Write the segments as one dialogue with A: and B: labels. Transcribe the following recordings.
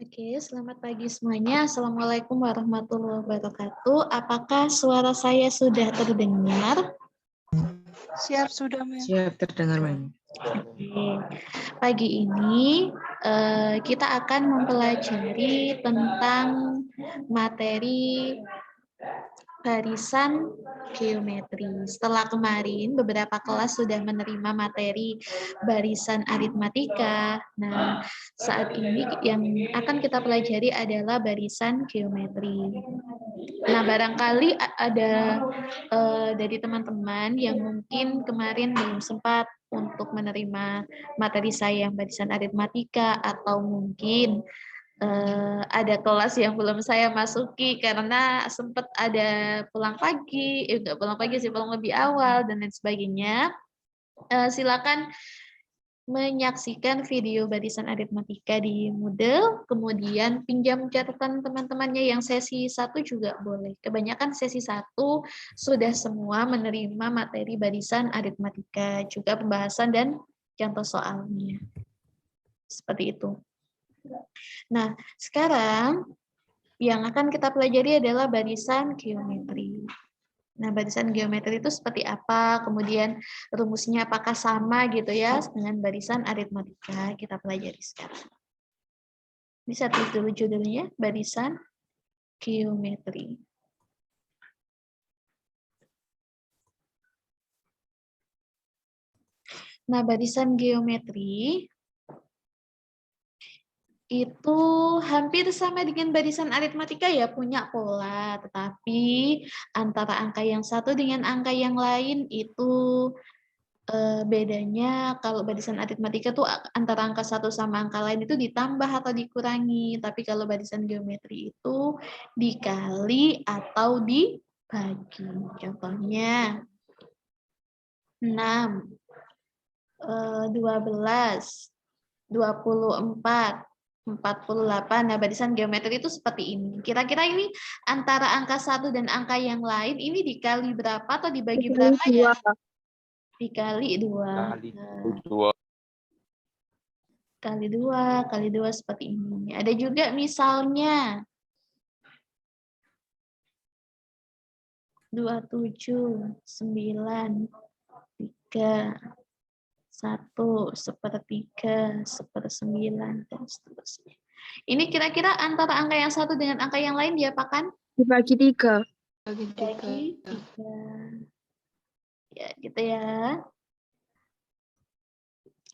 A: Oke, selamat pagi semuanya. Assalamualaikum warahmatullahi wabarakatuh. Apakah suara saya sudah terdengar?
B: Siap sudah, Mem.
C: Siap terdengar, Mem.
A: Oke. Pagi ini kita akan mempelajari tentang materi barisan geometri. Setelah kemarin beberapa kelas sudah menerima materi barisan aritmatika. Nah, saat ini yang akan kita pelajari adalah barisan geometri. Nah, barangkali ada dari teman-teman yang mungkin kemarin belum sempat untuk menerima materi saya yang barisan aritmatika, atau mungkin ada kelas yang belum saya masuki karena sempat ada pulang pagi, enggak pulang pagi sih, pulang lebih awal dan lain sebagainya. Silakan menyaksikan video barisan aritmatika di Moodle, kemudian pinjam catatan teman-temannya yang sesi 1 juga boleh. Kebanyakan sesi 1 sudah semua menerima materi barisan aritmatika, juga pembahasan dan contoh soalnya. Seperti itu. Nah, sekarang yang akan kita pelajari adalah barisan geometri. Nah, barisan geometri itu seperti apa, kemudian rumusnya apakah sama gitu ya dengan barisan aritmatika, kita pelajari sekarang. Bisa tulis dulu judulnya, barisan geometri. Nah, barisan geometri itu hampir sama dengan barisan aritmatika ya, punya pola, tetapi antara angka yang satu dengan angka yang lain itu bedanya kalau barisan aritmatika tuh antara angka satu sama angka lain itu ditambah atau dikurangi, tapi kalau barisan geometri itu dikali atau dibagi. Contohnya 6, 12, 24, 48. Nah, barisan geometri itu seperti ini. Kira-kira ini antara angka 1 dan angka yang lain ini dikali berapa atau dibagi berapa ya? Dikali 2. Kali 2 seperti ini. Ada juga misalnya 27, 9, 3, 1, 1/3, 1/9, dan seterusnya. Ini kira-kira antara angka yang satu dengan angka yang lain diapakan?
B: Dibagi 3.
A: Dibagi 3. Ya, gitu ya.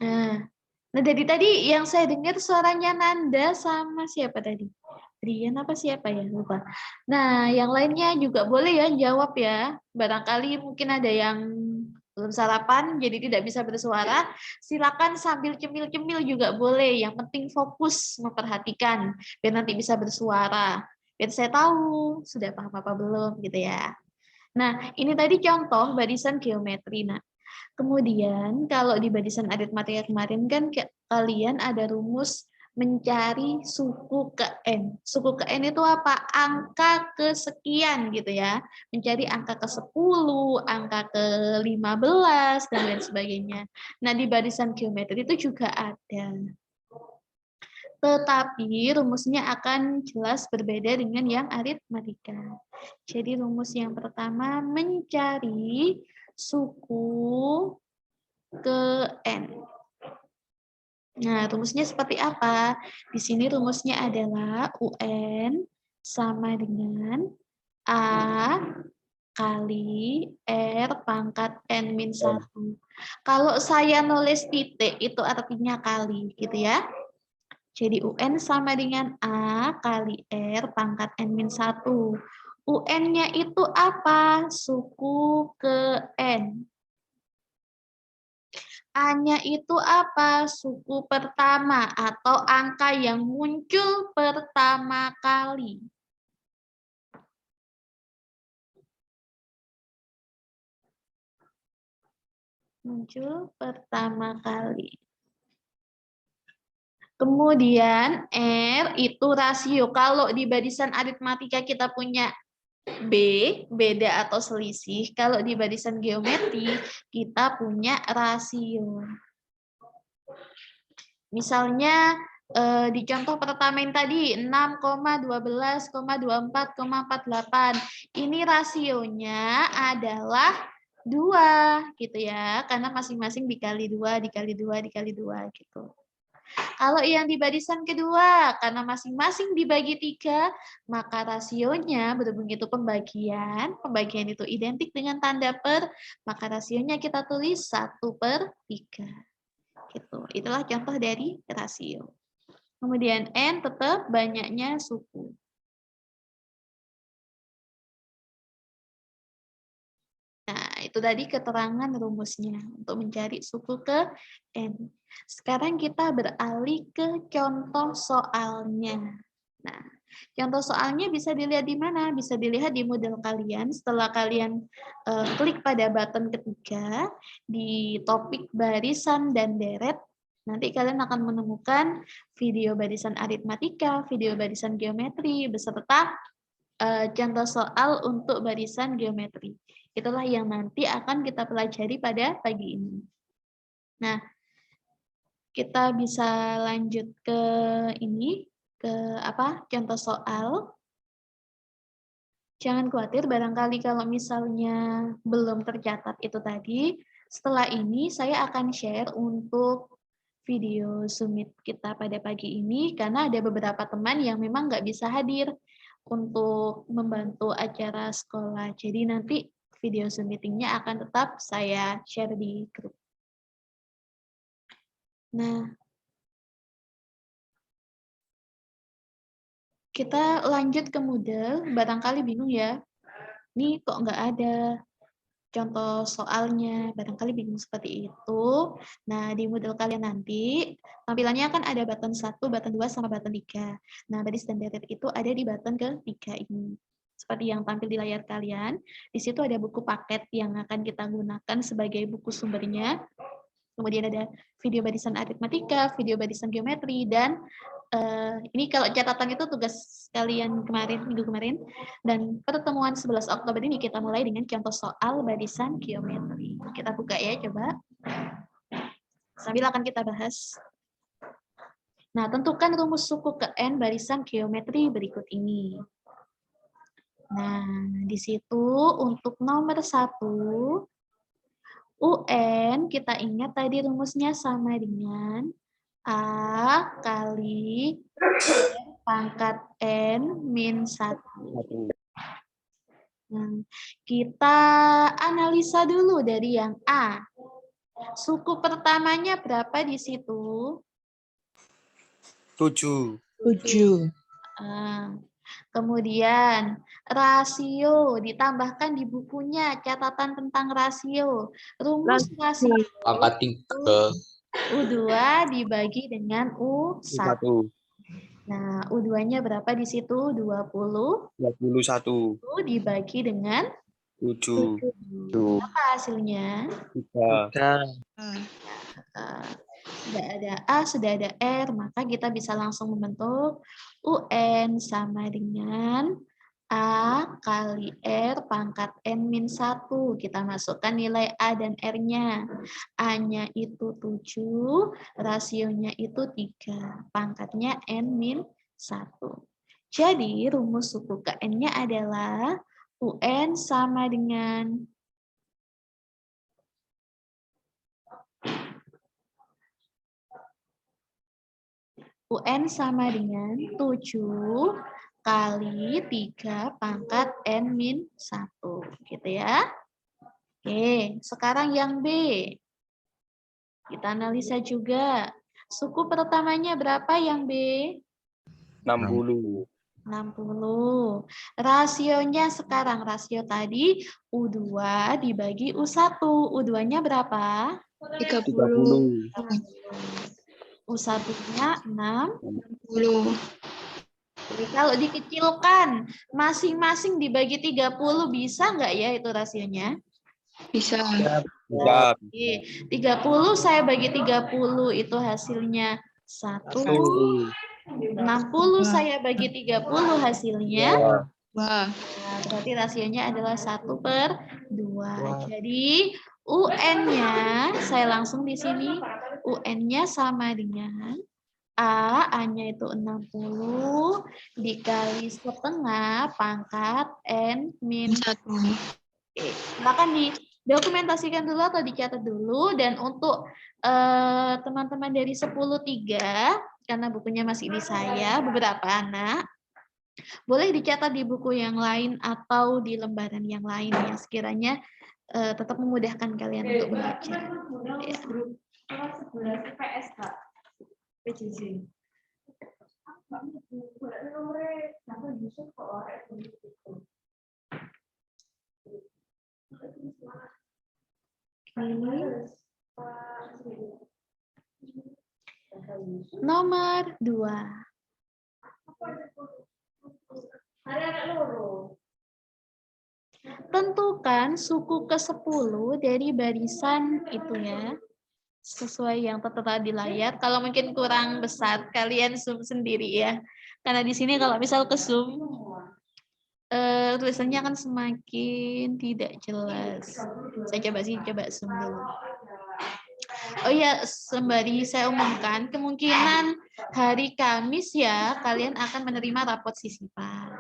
A: Nah, dari tadi yang saya dengar suaranya Nanda sama siapa tadi? Rian apa siapa ya? Lupa. Nah, yang lainnya juga boleh ya jawab ya. Barangkali mungkin ada yang belum sarapan jadi tidak bisa bersuara. Silakan sambil cemil-cemil juga boleh. Yang penting fokus memperhatikan biar nanti bisa bersuara. Biar saya tahu sudah paham apa belum gitu ya. Nah, ini tadi contoh barisan geometri. Nah, kemudian kalau di barisan aritmatika kemarin kan kalian ada rumus mencari suku ke N. Suku ke N itu apa? Angka kesekian gitu ya. Mencari angka ke-10, angka ke-15, dan lain sebagainya. Nah, di barisan geometri itu juga ada. Tetapi rumusnya akan jelas berbeda dengan yang aritmatika. Jadi rumus yang pertama mencari suku ke N. Nah, rumusnya seperti apa? Di sini rumusnya adalah UN sama dengan A kali R pangkat N-1. Kalau saya nulis titik, itu artinya kali, gitu ya. Jadi UN sama dengan A kali R pangkat N-1. UN-nya itu apa? Suku ke N. A-nya itu apa? Suku pertama atau angka yang muncul pertama kali. Muncul pertama kali. Kemudian R itu rasio. Kalau di barisan aritmatika kita punya B, beda atau selisih. Kalau di barisan geometri kita punya rasio. Misalnya di contoh pertama yang tadi 6,12,24,48. Ini rasionya adalah 2 gitu ya, karena masing-masing dikali 2 dikali 2 dikali 2 gitu. Kalau yang di barisan kedua, karena masing-masing dibagi 3, maka rasionya berhubung itu pembagian itu identik dengan tanda per, maka rasionya kita tulis 1/3. Gitu. Itulah contoh dari rasio. Kemudian N tetap banyaknya suku. Nah, itu tadi keterangan rumusnya untuk mencari suku ke N. Sekarang kita beralih ke contoh soalnya. Nah, contoh soalnya bisa dilihat di mana? Bisa dilihat di model kalian. Setelah kalian klik pada button ketiga di topik barisan dan deret, nanti kalian akan menemukan video barisan aritmatika, video barisan geometri, beserta contoh soal untuk barisan geometri. Itulah yang nanti akan kita pelajari pada pagi ini. Nah, kita bisa lanjut ke ini, ke contoh soal. Jangan khawatir, barangkali kalau misalnya belum tercatat itu tadi, setelah ini saya akan share untuk video Zoom kita pada pagi ini, karena ada beberapa teman yang memang nggak bisa hadir untuk membantu acara sekolah. Jadi nanti video Zoom meeting-nya akan tetap saya share di grup. Nah, kita lanjut ke model, barangkali bingung ya, ini kok nggak ada contoh soalnya, barangkali bingung seperti itu. Nah, di model kalian nanti, tampilannya kan ada button 1, button 2, sama button 3. Nah, baris dan deret itu ada di button ke-3 ini. Seperti yang tampil di layar kalian, di situ ada buku paket yang akan kita gunakan sebagai buku sumbernya. Kemudian ada video barisan aritmatika, video barisan geometri, dan ini kalau catatan itu tugas kalian kemarin, minggu kemarin, dan pertemuan 11 Oktober ini kita mulai dengan contoh soal barisan geometri. Kita buka ya, coba. Sambil akan kita bahas. Nah, tentukan rumus suku ke N barisan geometri berikut ini. Nah, di situ untuk nomor 1, UN, kita ingat tadi rumusnya sama dengan A kali pangkat N min 1. Nah, kita analisa dulu dari yang A. Suku pertamanya berapa di situ?
C: 7.
A: Kemudian rasio ditambahkan di bukunya catatan tentang rasio. Rumus rasio
C: Pangkat 3.
A: U2 dibagi dengan U1. Nah, U2-nya berapa di situ? 20.
C: 21.
A: U dibagi dengan
C: 7.
A: Apa hasilnya?
C: 3.
A: Sudah ada A, sudah ada R, maka kita bisa langsung membentuk UN sama dengan A kali R pangkat N min 1. Kita masukkan nilai A dan R-nya. A-nya itu 7, rasionya itu 3, pangkatnya N min 1. Jadi rumus suku ke N-nya adalah UN sama dengan UN sama dengan 7 kali 3 pangkat N min 1. Gitu ya. Oke, sekarang yang B. Kita analisa juga. Suku pertamanya berapa yang B?
C: 60.
A: 60. Rasionya sekarang, rasio tadi U2 dibagi U1. U2-nya berapa?
B: 30.
A: U1-nya
B: 60.
A: Jadi kalau dikecilkan, masing-masing dibagi 30, bisa nggak ya itu rasionya?
B: Bisa.
C: Bisa.
A: 30 saya bagi 30, itu hasilnya 1. 60 saya bagi 30, hasilnya?
B: Wah.
A: Nah, berarti rasionya adalah 1/2. Jadi UN-nya, saya langsung di sini, UN-nya sama dengan A-nya itu 60 dikali setengah pangkat N min
B: 1.
A: Oke, silakan didokumentasikan dulu atau dicatat dulu. Dan untuk teman-teman dari 10.3, karena bukunya masih di saya, beberapa anak, boleh dicatat di buku yang lain atau di lembaran yang lain yang sekiranya tetap memudahkan kalian untuk membaca. Ya. Nomor 2. Tentukan suku ke-10 dari barisan itu ya. Sesuai yang tertera di layar. Kalau mungkin kurang besar, kalian zoom sendiri ya. Karena di sini kalau misal ke zoom, tulisannya akan semakin tidak jelas. Saya coba zoom dulu. Oh iya, sembari saya umumkan, kemungkinan hari Kamis ya, kalian akan menerima rapot sisipan.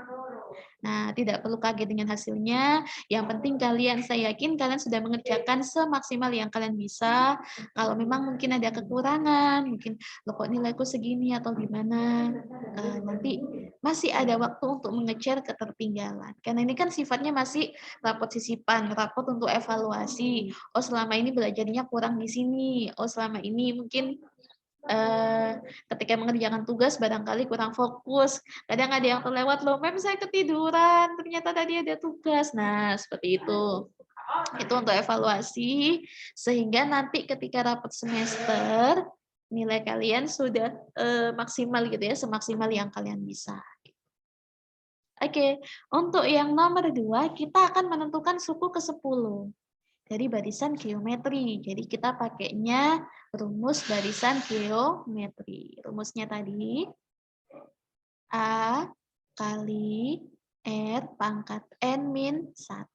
A: Nah, tidak perlu kaget dengan hasilnya. Yang penting saya yakin kalian sudah mengerjakan semaksimal yang kalian bisa. Kalau memang mungkin ada kekurangan, mungkin loh kok nilaiku segini atau gimana, nanti masih ada waktu untuk mengejar ketertinggalan. Karena ini kan sifatnya masih rapot sisipan, rapot untuk evaluasi. Oh, selama ini belajarnya kurang di sini. Oh, selama ini mungkin ketika mengerjakan tugas barangkali kurang fokus. Kadang ada yang terlewat, loh mem saya ketiduran, ternyata tadi ada tugas. Nah, seperti itu. Itu untuk evaluasi, sehingga nanti ketika rapat semester, nilai kalian sudah maksimal gitu ya, semaksimal yang kalian bisa. Oke, untuk yang nomor 2, kita akan menentukan suku ke-10 dari barisan geometri. Jadi kita pakainya rumus barisan geometri. Rumusnya tadi A kali R pangkat N min 1.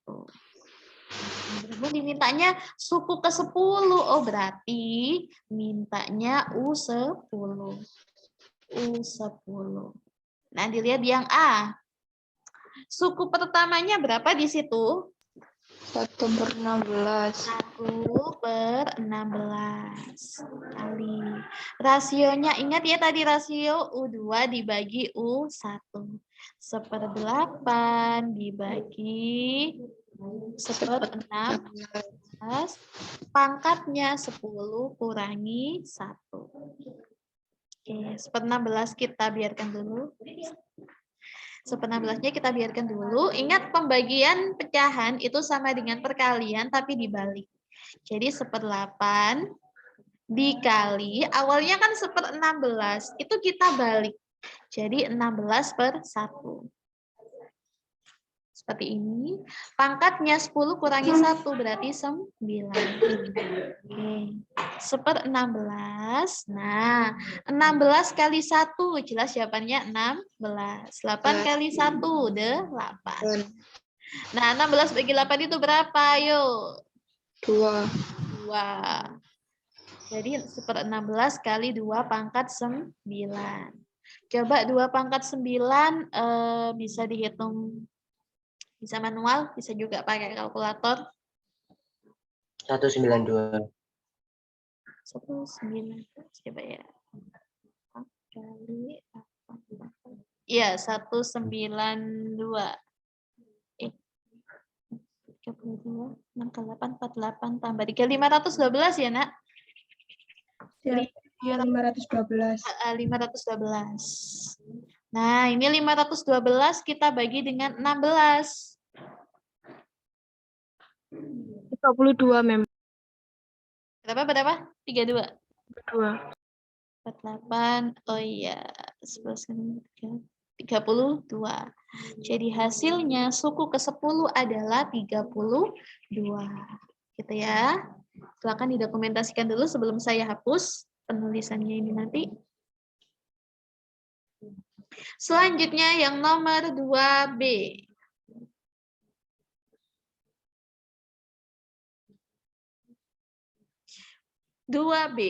A: Dimintanya suku ke-10. Oh, berarti mintanya U10. U10. Nah, dilihat yang A. Suku pertamanya berapa di situ?
B: 1/16.
A: 1/16 kali. Rasionya, ingat ya tadi rasio U2 dibagi U1. 1/8 dibagi 1/16. Pangkatnya 10 kurangi 1. Oke, 1/16 kita biarkan dulu. 1/16-nya kita biarkan dulu. Ingat pembagian pecahan itu sama dengan perkalian tapi dibalik. Jadi 1/8 dikali, awalnya kan 1/16, itu kita balik. Jadi 16/1. Seperti ini. Pangkatnya 10 kurangi 1 berarti 9. Oke. 1/16. Nah, 16 kali 1, jelas jawabannya 16. 8 kali 1, 8. Nah, 16 bagi 8 itu berapa? Ayo.
B: 2.
A: Jadi 1/16 kali 2 pangkat 9. Coba 2 pangkat 9 bisa dihitung, bisa manual, bisa juga pakai kalkulator.
C: 192.
A: 192. Coba ya. Kali 8. Iya, 192. 32, 6 kali 8, 48, tambah 3, 512 ya, Nak?
D: Ya, 512.
A: 512. Nah, ini 512 kita bagi dengan 16.
D: 32, Mem.
A: Berapa? 32.
D: 2.
A: 48. Oh iya, 11 kali 32. Jadi hasilnya suku ke-10 adalah 32. Gitu ya. Silakan didokumentasikan dulu sebelum saya hapus penulisannya ini nanti. Selanjutnya yang nomor 2B. 2B,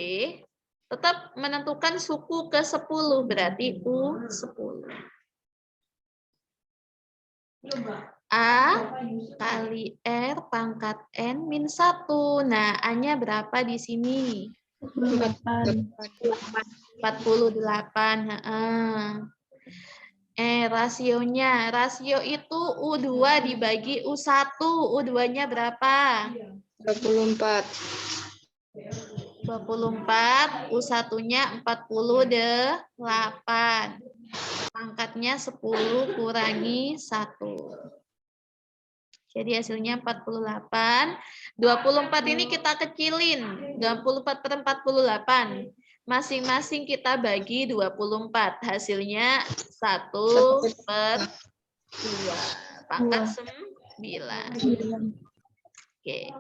A: Tetap menentukan suku ke-10, berarti U10. A kali R pangkat N min 1. Nah, A-nya berapa di sini? 48. Rasionya. Rasio itu U2 dibagi U1. U2-nya berapa?
B: 24.
A: 24, U1-nya 48. Pangkatnya 10 kurangi 1. Jadi hasilnya 48. 24 ini kita kecilin. 24/48. Masing-masing kita bagi 24. Hasilnya 1/2. Pangkat 9. Oke.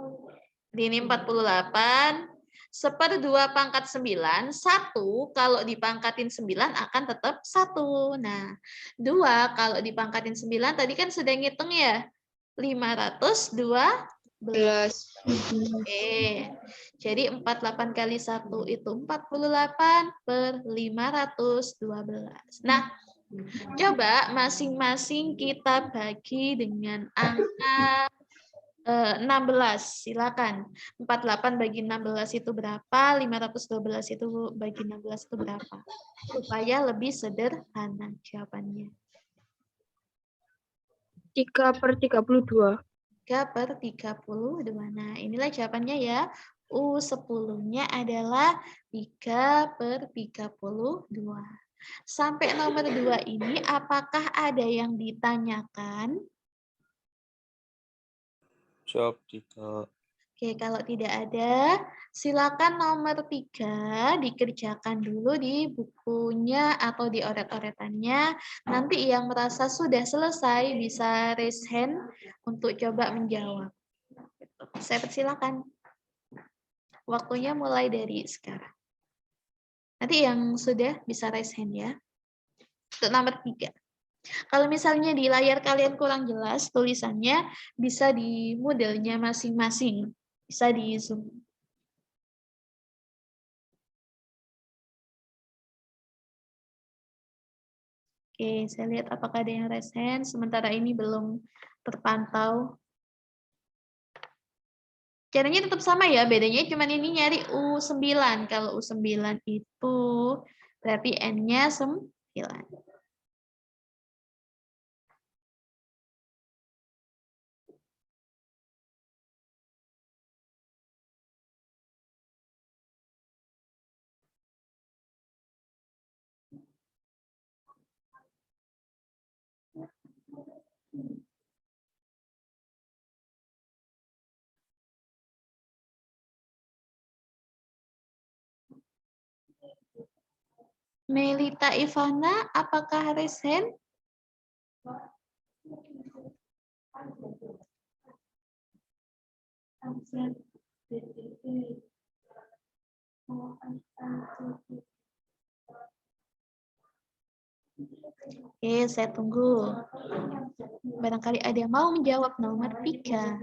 A: Ini 48. 1/2 pangkat 9. 1 kalau dipangkatin 9 akan tetap 1. Nah, 2 kalau dipangkatin 9 tadi kan sudah ngitung ya. 512. Oke. Jadi 48 kali 1 itu 48/512. Nah, coba masing-masing kita bagi dengan angka 16. Silakan. 48 bagi 16 itu berapa? 512 itu bagi 16 itu berapa? Supaya lebih sederhana jawabannya.
D: 3/32.
A: 3/32. Nah, inilah jawabannya ya. U10-nya adalah 3/32. Sampai nomor 2 ini apakah ada yang ditanyakan?
C: Jawab tidak.
A: Oke, kalau tidak ada, silakan nomor 3 dikerjakan dulu di bukunya atau di oret-oretannya. Nanti yang merasa sudah selesai bisa raise hand untuk coba menjawab. Saya persilakan. Waktunya mulai dari sekarang. Nanti yang sudah bisa raise hand ya. Untuk nomor 3. Kalau misalnya di layar kalian kurang jelas tulisannya, bisa di modelnya masing-masing. Bisa di Zoom. Oke, saya lihat apakah ada yang raise hand. Sementara ini belum terpantau. Caranya tetap sama ya, bedanya cuma ini nyari U9. Kalau U9 itu berarti N-nya 9. Melita Ivana, apakah raise hand? Oke, saya tunggu. Barangkali ada yang mau menjawab nomor 3.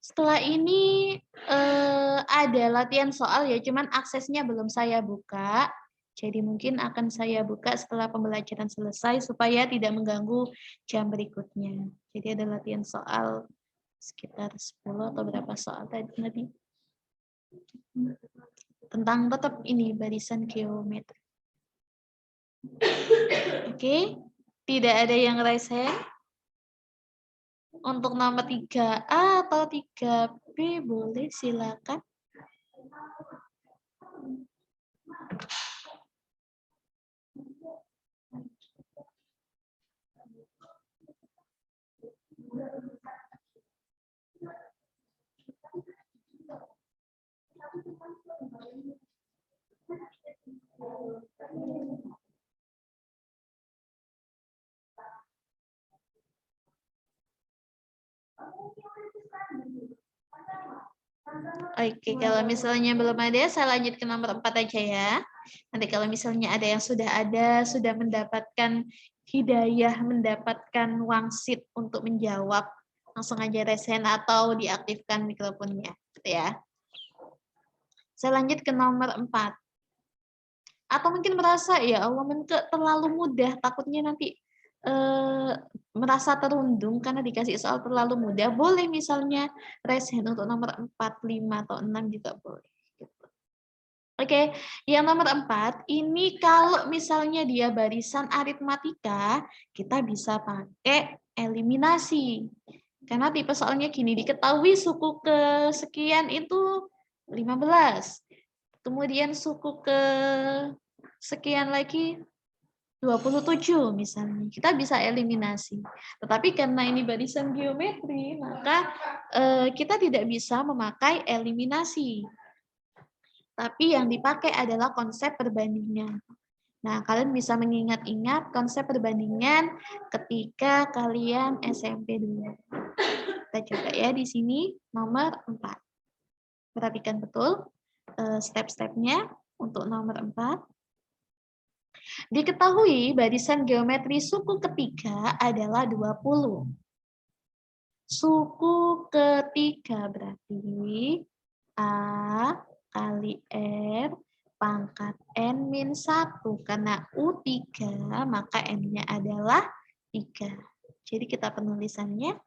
A: Setelah ini ada latihan soal ya, cuman aksesnya belum saya buka. Jadi mungkin akan saya buka setelah pembelajaran selesai supaya tidak mengganggu jam berikutnya. Jadi ada latihan soal sekitar 10 atau berapa soal tadi. Tentang tetap ini barisan geometri. Oke, tidak ada yang raise hand. Untuk nomor 3A atau 3B boleh silakan. Oke, kalau misalnya belum ada, saya lanjut ke nomor 4 aja ya. Nanti kalau misalnya ada yang ada, sudah mendapatkan hidayah, mendapatkan wangsit untuk menjawab, langsung aja raise hand atau diaktifkan mikrofonnya. Gitu ya. Saya lanjut ke nomor 4. Atau mungkin merasa, ya Allah, terlalu mudah, takutnya nanti merasa terundung karena dikasih soal terlalu mudah, boleh misalnya raise hand untuk nomor 4, 5, atau 6 juga boleh. Gitu. Oke, yang nomor 4, ini kalau misalnya dia barisan aritmatika, kita bisa pakai eliminasi. Karena tipe soalnya gini, diketahui suku kesekian itu 15. Kemudian suku ke sekian lagi 27 misalnya. Kita bisa eliminasi. Tetapi karena ini barisan geometri, maka kita tidak bisa memakai eliminasi. Tapi yang dipakai adalah konsep perbandingan. Nah, kalian bisa mengingat-ingat konsep perbandingan ketika kalian SMP dulu. Kita coba ya di sini nomor 4. Perhatikan betul step-stepnya untuk nomor 4. Diketahui barisan geometri suku ketiga adalah 20. Suku ketiga berarti A kali R pangkat N min 1. Karena U3, maka N-nya adalah 3. Jadi kita penulisannya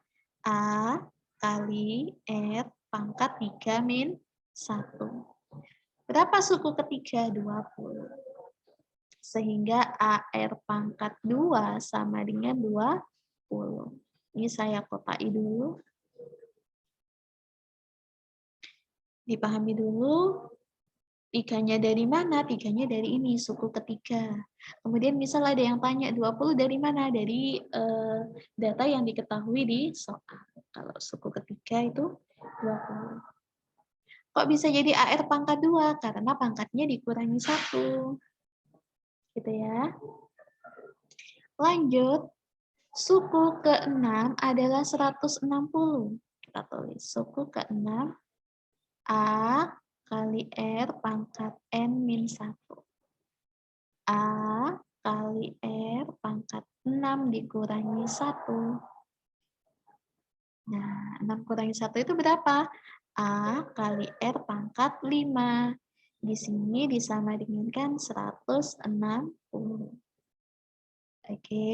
A: A kali R pangkat 3 min 1. Berapa suku ketiga? 20. Sehingga AR pangkat 2 sama dengan 20. Ini saya kotai dulu. Dipahami dulu, 3-nya dari mana? 3-nya dari ini, suku ketiga. Kemudian misal ada yang tanya 20 dari mana? Dari data yang diketahui di soal. Kalau suku ketiga itu 20. Kok bisa jadi AR pangkat 2? Karena pangkatnya dikurangi 1. Gitu ya. Lanjut, suku ke-6 adalah 160. Kita tulis suku ke-6 A kali R pangkat N min 1. A kali R pangkat 6 dikurangi 1. Nah, 6 kurangi 1 itu berapa? A kali R pangkat 5. Di sini disama dengankan 160. Oke.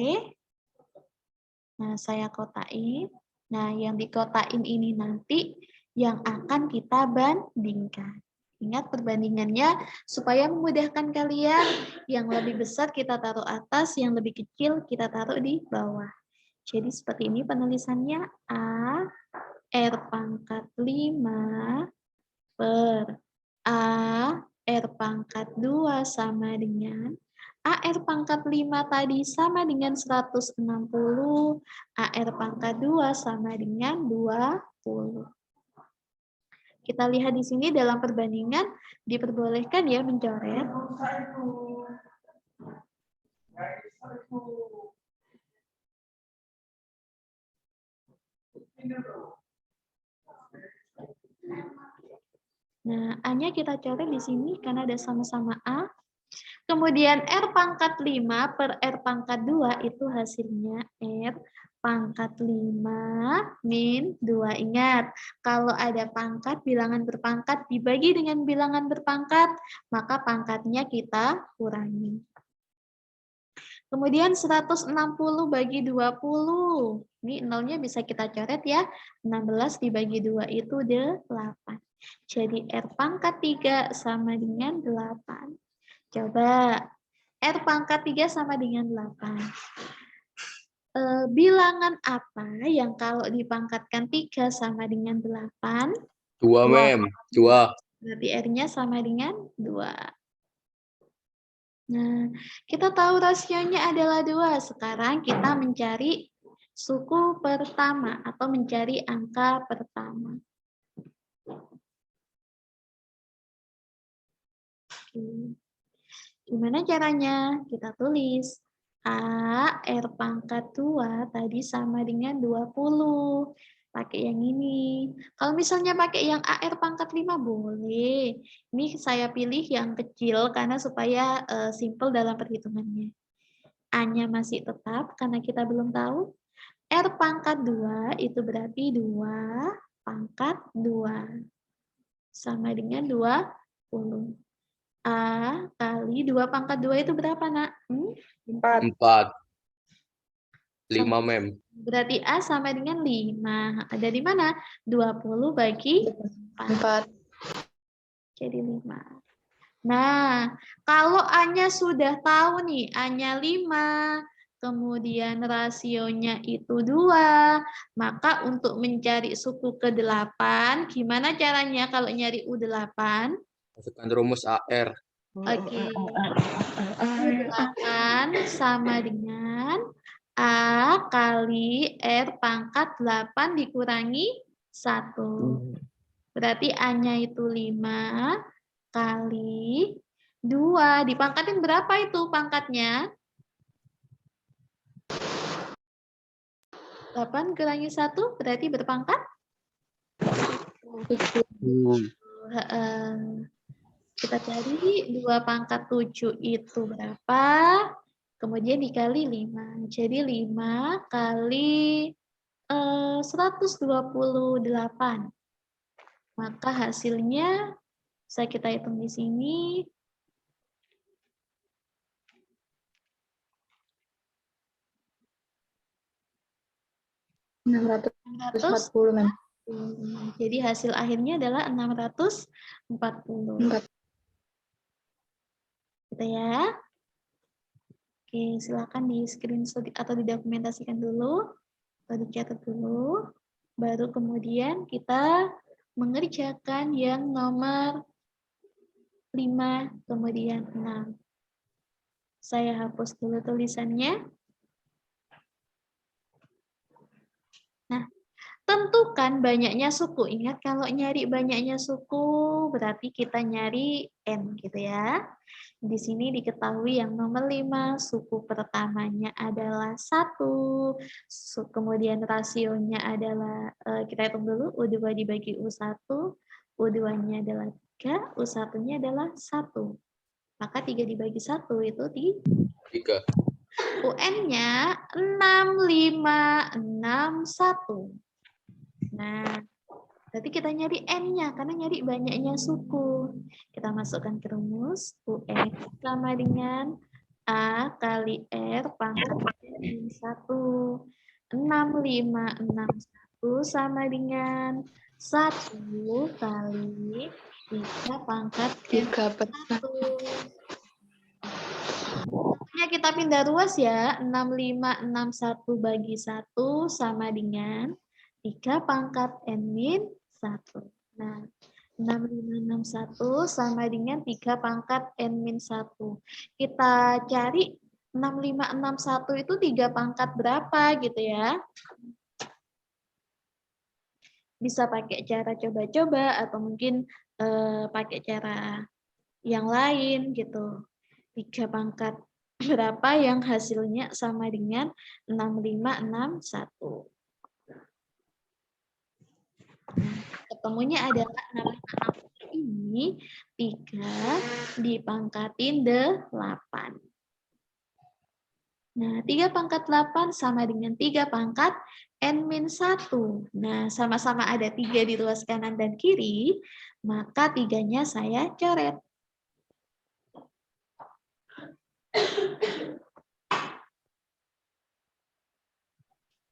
A: Nah, saya kotain. Nah, yang dikotain ini nanti yang akan kita bandingkan. Ingat perbandingannya supaya memudahkan kalian, yang lebih besar kita taruh atas, yang lebih kecil kita taruh di bawah. Jadi seperti ini penulisannya A R pangkat 5 per A R pangkat 2 sama dengan AR pangkat 5 tadi sama dengan 160, AR pangkat 2 sama dengan 20. Kita lihat di sini dalam perbandingan diperbolehkan ya mencoret. Nah, A-nya kita coret di sini karena ada sama-sama A. Kemudian R pangkat 5 per R pangkat 2 itu hasilnya R pangkat 5 min 2. Ingat, kalau ada pangkat, bilangan berpangkat dibagi dengan bilangan berpangkat, maka pangkatnya kita kurangi. Kemudian 160 bagi 20. Ini nolnya bisa kita coret ya. 16 dibagi 2 itu 8. Jadi R pangkat 3 sama dengan 8. Coba, R pangkat 3 sama dengan 8. Bilangan apa yang kalau dipangkatkan 3 sama dengan 8?
C: 2, Mem. 2.
A: Berarti R-nya sama dengan 2. Nah, kita tahu rasionya adalah 2. Sekarang kita mencari suku pertama atau mencari angka pertama. Gimana caranya? Kita tulis A R pangkat 2 tadi sama dengan 20. pakai yang ini. Kalau misalnya pakai yang AR pangkat 5 boleh. Ini saya pilih yang kecil karena supaya simple dalam perhitungannya. A-nya masih tetap karena kita belum tahu. R pangkat 2 itu berarti 2 pangkat 2. Sama dengan 20. A kali 2 pangkat 2 itu berapa, Nak?
D: 4.
C: 4. 5, Mem.
A: Berarti A sama dengan 5. Ada di mana? 20 bagi 4. Jadi 5. Nah, kalau A-nya sudah tahu nih, A-nya 5, kemudian rasionya itu 2, maka untuk mencari suku ke-8, gimana caranya kalau nyari U8?
C: Masukkan rumus AR.
A: Oke. U8 sama dengan A kali R pangkat 8 dikurangi 1. Berarti A-nya itu 5 kali 2. Dipangkatin berapa itu pangkatnya? 8 kurangi 1 berarti berpangkat? Kita cari 2 pangkat 7 itu berapa? Kemudian dikali 5. Jadi 5 kali 128. Maka hasilnya bisa kita hitung di sini. Jadi hasil akhirnya adalah 640. Gitu ya. Oke, silakan di screenshot atau didokumentasikan dulu atau dicatat dulu. Baru kemudian kita mengerjakan yang nomor 5 kemudian 6. Saya hapus dulu tulisannya. Nah, tentukan banyaknya suku. Ingat kalau nyari banyaknya suku berarti kita nyari N gitu ya. Di sini diketahui yang nomor 5 suku pertamanya adalah 1. Kemudian rasionya adalah kita hitung dulu U2 dibagi U1. U2-nya adalah 3, U1-nya adalah 1. Maka 3 dibagi 1 itu
C: 3.
A: UN-nya 6, 5, 6, 1. Nah, berarti kita nyari N-nya, karena nyari banyaknya suku. Kita masukkan ke rumus, UN sama dengan A kali R pangkat N 1. 6, 5, 6, 1 sama dengan 1 kali 3 pangkat N 1. Kita pindah ruas ya, 6561 bagi 1 sama dengan 3 pangkat N-1. Nah, 6561 sama dengan 3 pangkat N-1. Kita cari 6561 itu 3 pangkat berapa gitu ya. Bisa pakai cara coba-coba atau mungkin pakai cara yang lain gitu. 3 pangkat berapa yang hasilnya sama dengan 6561. Ketemunya adalah 6561 ini 3 dipangkatin 8. Nah, 3 pangkat 8 sama dengan 3 pangkat N-1. Nah, sama-sama ada 3 di ruas kanan dan kiri, maka 3-nya saya coret.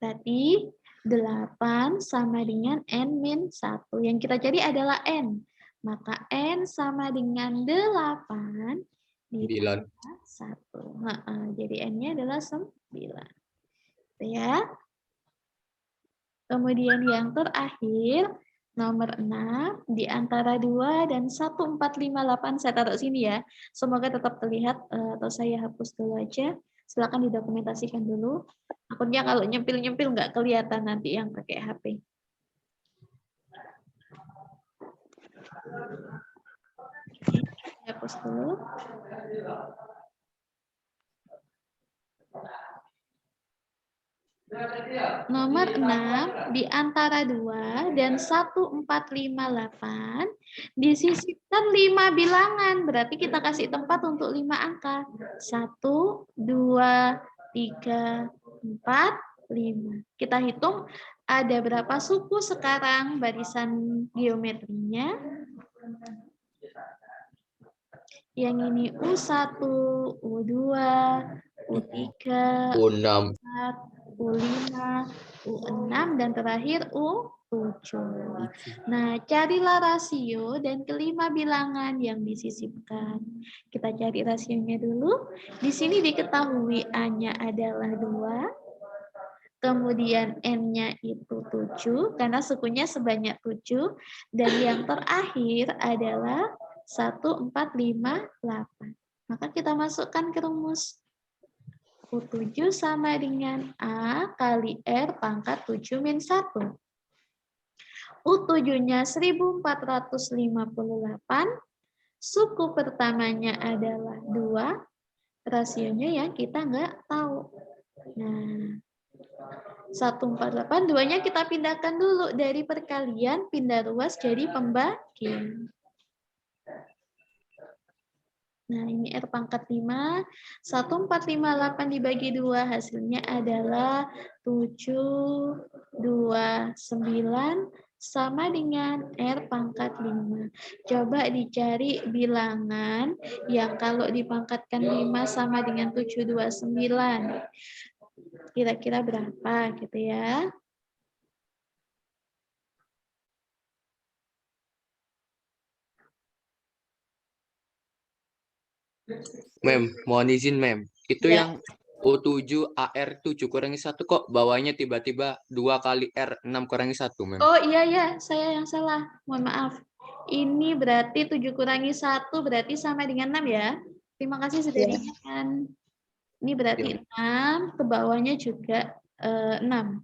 A: Berarti 8 sama dengan N-1. Yang kita cari adalah N. Maka N sama dengan 8 ditambah 1. Jadi N-nya adalah 9. Gitu ya. Kemudian yang terakhir, nomor 6, di antara 2 dan 1458, saya taruh sini ya. Semoga tetap terlihat, atau saya hapus dulu aja. Silakan didokumentasikan dulu. Takutnya kalau nyempil-nyempil nggak kelihatan nanti yang pakai HP. Hapus dulu. Nomor 6 di antara 2 dan 1, 4, 5, 8 disisipkan 5 bilangan. Berarti kita kasih tempat untuk 5 angka. 1, 2, 3, 4, 5. Kita hitung ada berapa suku sekarang barisan geometrinya. Yang ini U1, U2, U3,
C: U6.
A: U5, U6, dan terakhir U7. Nah, carilah rasio dan kelima bilangan yang disisipkan. Kita cari rasionya dulu. Di sini diketahui A-nya adalah 2, kemudian N-nya itu 7, karena sukunya sebanyak 7, dan yang terakhir adalah 1, 4, 5, 8. Maka kita masukkan ke rumus. U7 sama dengan A kali R pangkat 7 min 1. U7-nya 1458, suku pertamanya adalah 2, rasionya yang kita nggak tahu. Nah, 148, 2-nya kita pindahkan dulu dari perkalian, pindah ruas jadi pembagian. Nah, ini R pangkat 5. 1458 dibagi 2, hasilnya adalah 729 sama dengan R pangkat 5. Coba dicari bilangan yang kalau dipangkatkan 5 sama dengan 729. Kira-kira berapa gitu ya?
C: Mem, mohon izin, Mem. Itu
A: Ya.
C: yang U7 AR 7 kurangi 1 kok bawahnya tiba-tiba 2 kali R 6 kurangi 1, Mem.
A: Oh iya, saya yang salah. Mohon maaf. Ini berarti 7 kurangi 1 berarti sama dengan 6 ya. Terima kasih sudah diingatkan. Ini berarti 6, ke bawahnya juga 6.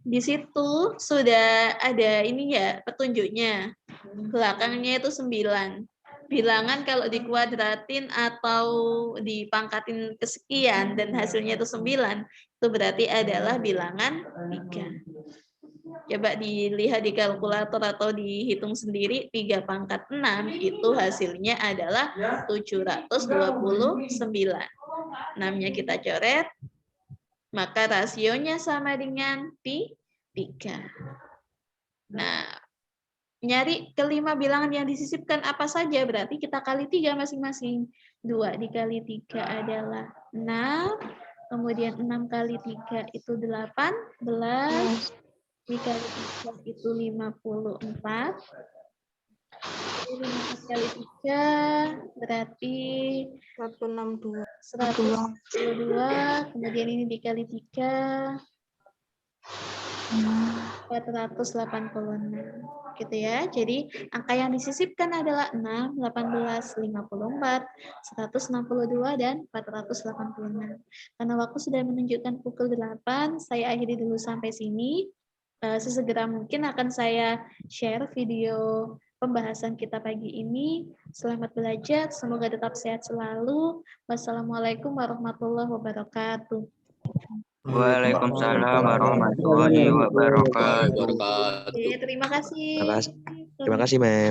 A: Di situ sudah ada ini ya, petunjuknya. Belakangnya itu 9. Bilangan kalau dikuadratin atau dipangkatin kesekian dan hasilnya itu 9, itu berarti adalah bilangan 3. Coba dilihat di kalkulator atau dihitung sendiri, 3 pangkat 6 itu hasilnya adalah 729. 6-nya kita coret, maka rasionya sama dengan 3. Nah, nyari kelima bilangan yang disisipkan apa saja, berarti kita kali 3 masing-masing. 2 dikali 3 adalah 6, kemudian 6 kali 3 itu 18, dikali 3 itu 54, 54 kali 3 berarti
D: 162.
A: 162, kemudian ini dikali 3, 486 gitu ya. Jadi angka yang disisipkan adalah 6, 18, 54, 162 dan 486. Karena waktu sudah menunjukkan pukul 8, saya akhiri dulu sampai sini. Sesegera mungkin akan saya share video pembahasan kita pagi ini. Selamat belajar, semoga tetap sehat selalu. Wassalamualaikum warahmatullahi wabarakatuh.
E: Waalaikumsalam warahmatullahi wabarakatuh.
C: Wabarakatuh.
A: Oke, terima kasih.
E: Terima kasih, Mem.